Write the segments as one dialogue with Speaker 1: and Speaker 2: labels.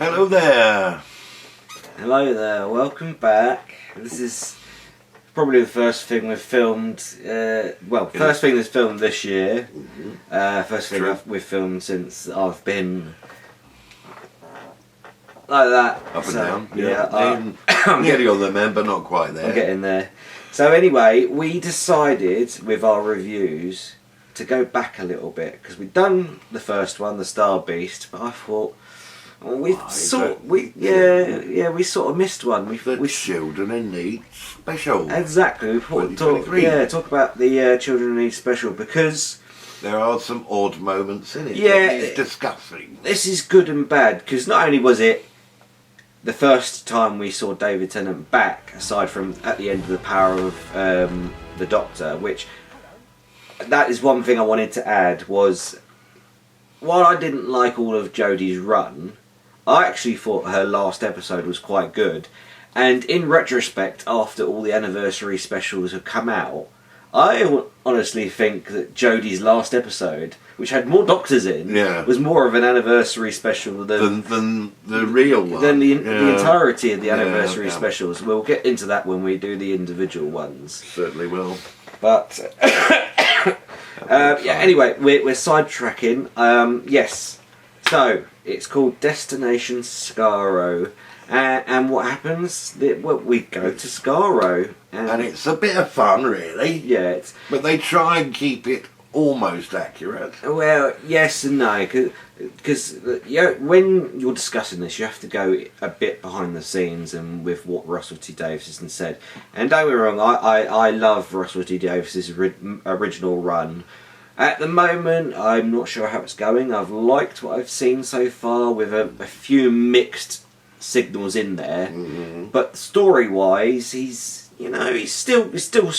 Speaker 1: Hello there.
Speaker 2: Hello there, welcome back. This is probably the first thing we've filmed, first thing that's filmed this year. First thing we've filmed since I've been like that.
Speaker 1: Up and down.
Speaker 2: Yeah,
Speaker 1: I'm nearly on there, man, but not quite there.
Speaker 2: I'm getting there. So anyway, we decided with our reviews to go back a little bit because we'd done the first one, the Star Beast, but I thought we sort of missed one. We
Speaker 1: Children in Need special.
Speaker 2: Exactly. We thought talk about the Children in Need special because
Speaker 1: there are some odd moments in it.
Speaker 2: Yeah,
Speaker 1: it's disgusting.
Speaker 2: This is good and bad because not only was it the first time we saw David Tennant back, aside from at the end of the Power of the Doctor, which that is one thing I wanted to add was while I didn't like all of Jodie's run, I actually thought her last episode was quite good. And in retrospect, after all the anniversary specials have come out, I honestly think that Jodie's last episode, which had more Doctors in, was more of an anniversary special than
Speaker 1: the real one.
Speaker 2: Than the entirety of the anniversary specials. We'll get into that when we do the individual ones.
Speaker 1: Certainly will.
Speaker 2: But anyway, we're sidetracking. Yes, so it's called Destination Skaro, and what happens? We go to Skaro,
Speaker 1: and it's a bit of fun, really.
Speaker 2: Yeah,
Speaker 1: but they try and keep it almost accurate.
Speaker 2: Well, yes and no, because when you're discussing this, you have to go a bit behind the scenes and with what Russell T Davies has said. And don't get me wrong, I love Russell T Davies' original run. At the moment, I'm not sure how it's going. I've liked what I've seen so far with a few mixed signals in there, but story-wise, he's still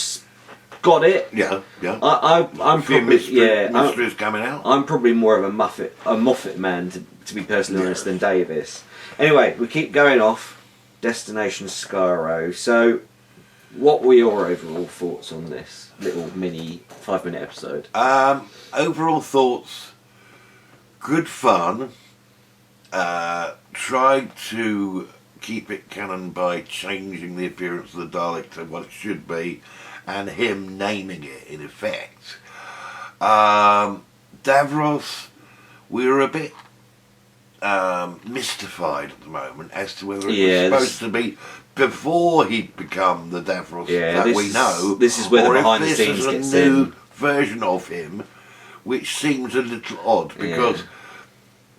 Speaker 2: got it.
Speaker 1: Yeah.
Speaker 2: I'm probably
Speaker 1: mysteries coming out.
Speaker 2: I'm probably more of a Moffat man to be personally honest than Davis. Anyway, we keep going off. Destination Skaro. So, what were your overall thoughts on this little mini 5-minute episode?
Speaker 1: Overall thoughts, good fun. Tried to keep it canon by changing the appearance of the Dalek to what it should be, and him naming it in effect. Davros, we were a bit mystified at the moment as to whether it was supposed to be before he'd become the Davros that we know.
Speaker 2: This is where the behind the scenes gets in.
Speaker 1: Or if this is a new version of him, which seems a little odd because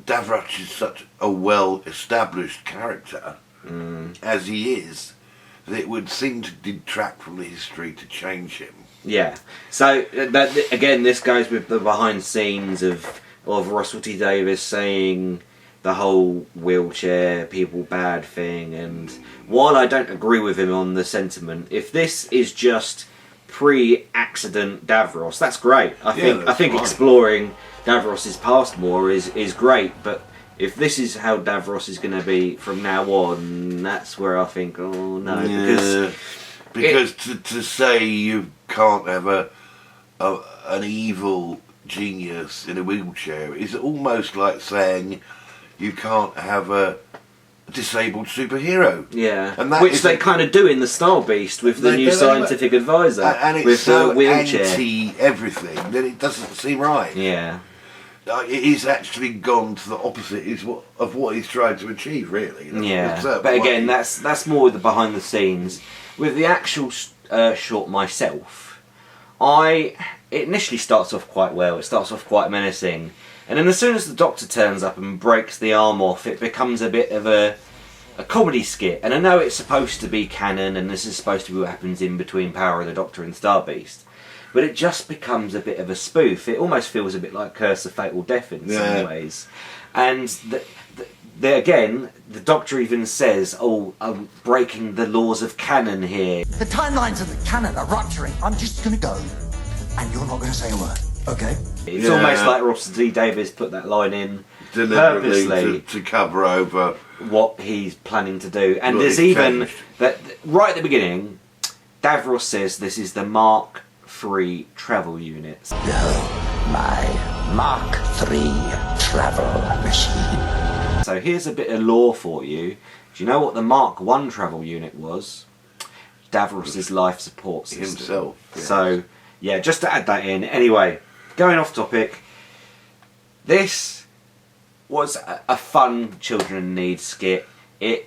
Speaker 1: Davros is such a well-established character as he is, that it would seem to detract from the history to change him. Yeah.
Speaker 2: So again, this goes with the behind the scenes of Russell T Davies saying the whole wheelchair people bad thing, and while I don't agree with him on the sentiment, if this is just pre-accident Davros, that's great. I think exploring Davros's past more is great, but if this is how Davros is going to be from now on, that's where I think, oh no,
Speaker 1: because to say you can't have an evil genius in a wheelchair is almost like saying you can't have a disabled superhero.
Speaker 2: Yeah, and which they kind of do in the Star Beast with the new scientific advisor,
Speaker 1: and it's
Speaker 2: with
Speaker 1: so
Speaker 2: the wheelchair.
Speaker 1: Anti-everything that it doesn't seem right.
Speaker 2: Yeah.
Speaker 1: He's actually gone to the opposite of what he's trying to achieve, really.
Speaker 2: But again, that's more the behind the scenes. With the actual short myself, it initially starts off quite well. It starts off quite menacing, and then as soon as the Doctor turns up and breaks the arm off, it becomes a bit of a comedy skit. And I know it's supposed to be canon, and this is supposed to be what happens in between Power of the Doctor and Star Beast. But it just becomes a bit of a spoof. It almost feels a bit like Curse of Fatal Death in some ways. And again, the Doctor even says, "Oh, I'm breaking the laws of canon here.
Speaker 3: The timelines of the canon are rupturing. I'm just going to go, and you're not going to say a word, okay?"
Speaker 2: It's almost like Russell T Davies put that line in
Speaker 1: deliberately
Speaker 2: purposely
Speaker 1: to cover over
Speaker 2: what he's planning to do. And there's even that right at the beginning, Davros says this is the Mark III travel units.
Speaker 3: No, my Mark III travel machine.
Speaker 2: So here's a bit of lore for you. Do you know what the Mark 1 travel unit was? Davros's life support system.
Speaker 1: Himself. Yes.
Speaker 2: So, yeah, just to add that in. Anyway, going off topic. This was a fun children in need skit. It's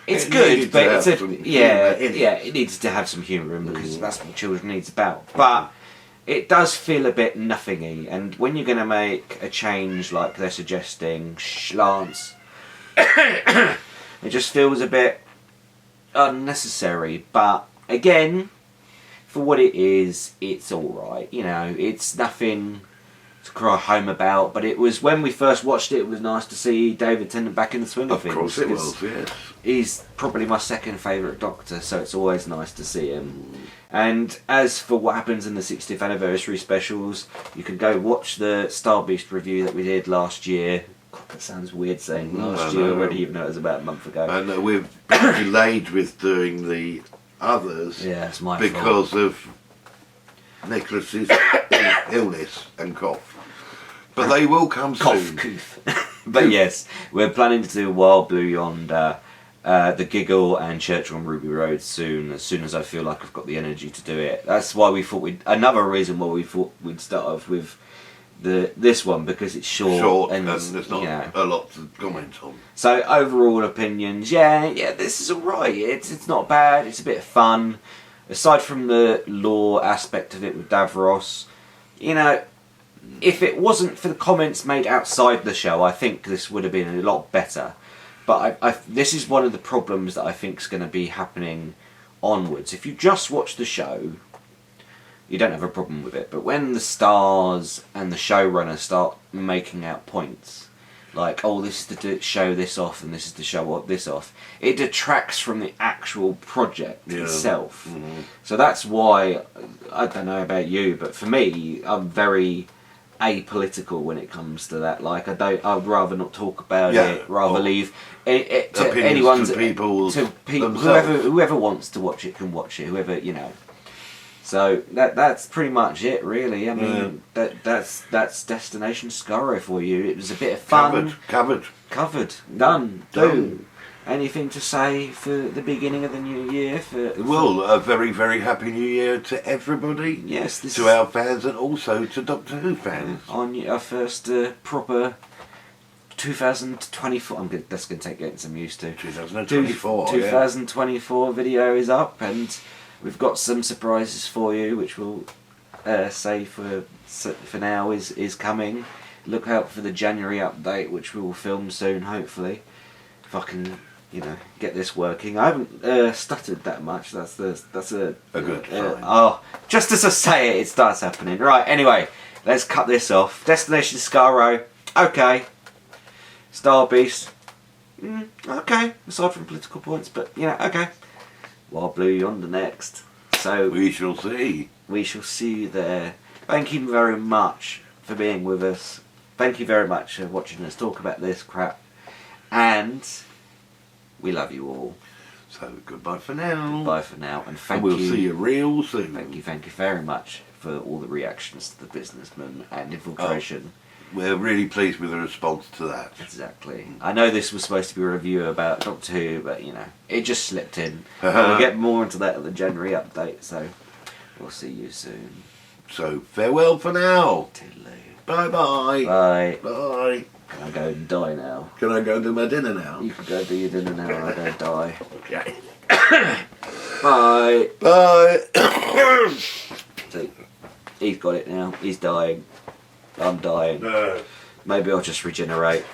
Speaker 1: It
Speaker 2: good,
Speaker 1: needed
Speaker 2: but
Speaker 1: to
Speaker 2: it's
Speaker 1: have some humour in it.
Speaker 2: it needs to have some humour in because that's what children needs about. But it does feel a bit nothingy, and when you're going to make a change like they're suggesting, Lance, it just feels a bit unnecessary. But again, for what it is, it's alright. You know, it's nothing to cry home about, but it was, when we first watched it, it was nice to see David Tennant back in the swing of things.
Speaker 1: Of course it was, yes.
Speaker 2: He's probably my second favourite Doctor, so it's always nice to see him. And as for what happens in the 60th anniversary specials, you can go watch the Star Beast review that we did last year. God, that sounds weird saying last year already, even though it was about a month ago.
Speaker 1: And we've been delayed with doing the others
Speaker 2: Yeah, it's my
Speaker 1: because
Speaker 2: fault.
Speaker 1: of Nicholas's illness and cough. But they will come soon.
Speaker 2: Coof. But yes, we're planning to do Wild Blue Yonder, The Giggle and Church on Ruby Road soon as I feel like I've got the energy to do it. That's why we thought another reason why we thought we'd start off with this one, because it's short
Speaker 1: And there's not a lot to comment on.
Speaker 2: So overall opinions, yeah, this is alright. It's not bad. It's a bit of fun. Aside from the lore aspect of it with Davros, you know, if it wasn't for the comments made outside the show, I think this would have been a lot better. But this is one of the problems that I think is going to be happening onwards. If you just watch the show, you don't have a problem with it. But when the stars and the showrunner start making out points, like, oh, this is to show this off and this is to show this off, it detracts from the actual project itself. Mm-hmm. So that's why, I don't know about you, but for me, I'm very apolitical when it comes to that. Like, I'd rather not talk about it, rather leave it to anyone's, whoever wants to watch it can watch it, whoever, you know. So that's pretty much it, really. I mean, that's Destination Skaro for you. It was a bit of fun. Covered. Done. Anything to say for the beginning of the new year?
Speaker 1: Well, a very, very happy new year to everybody.
Speaker 2: Yes.
Speaker 1: To our fans and also to Doctor Who fans.
Speaker 2: On our first proper 2024. That's going to take getting some used to.
Speaker 1: 2024.
Speaker 2: 2024 video is up, and we've got some surprises for you, which we'll say for now is coming. Look out for the January update, which we will film soon, hopefully. If I can, get this working. I haven't stuttered that much. That's a
Speaker 1: good sign.
Speaker 2: Just as I say it, it starts happening. Right. Anyway, let's cut this off. Destination Skaro. Okay. Star Beast. Okay. Aside from political points, but okay. Wild Blue Yonder next. So
Speaker 1: we shall see.
Speaker 2: We shall see you there. Thank you very much for being with us. Thank you very much for watching us talk about this crap. And we love you all.
Speaker 1: So goodbye for now.
Speaker 2: Bye for now. And thank
Speaker 1: you. We'll
Speaker 2: you.
Speaker 1: see you real soon.
Speaker 2: Thank you very much for all the reactions to the businessman and infiltration.
Speaker 1: We're really pleased with the response to that.
Speaker 2: Exactly. I know this was supposed to be a review about Doctor Who, but it just slipped in. We'll get more into that at the January update, so we'll see you soon.
Speaker 1: So farewell for now.
Speaker 2: Tiddly.
Speaker 1: Bye-bye.
Speaker 2: Bye.
Speaker 1: Bye.
Speaker 2: Can I go and die now?
Speaker 1: Can I go do my dinner now?
Speaker 2: You can go do your dinner now and I go die.
Speaker 1: Okay.
Speaker 2: Bye.
Speaker 1: Bye.
Speaker 2: See, he's got it now. He's dying. I'm dying. Maybe I'll just regenerate.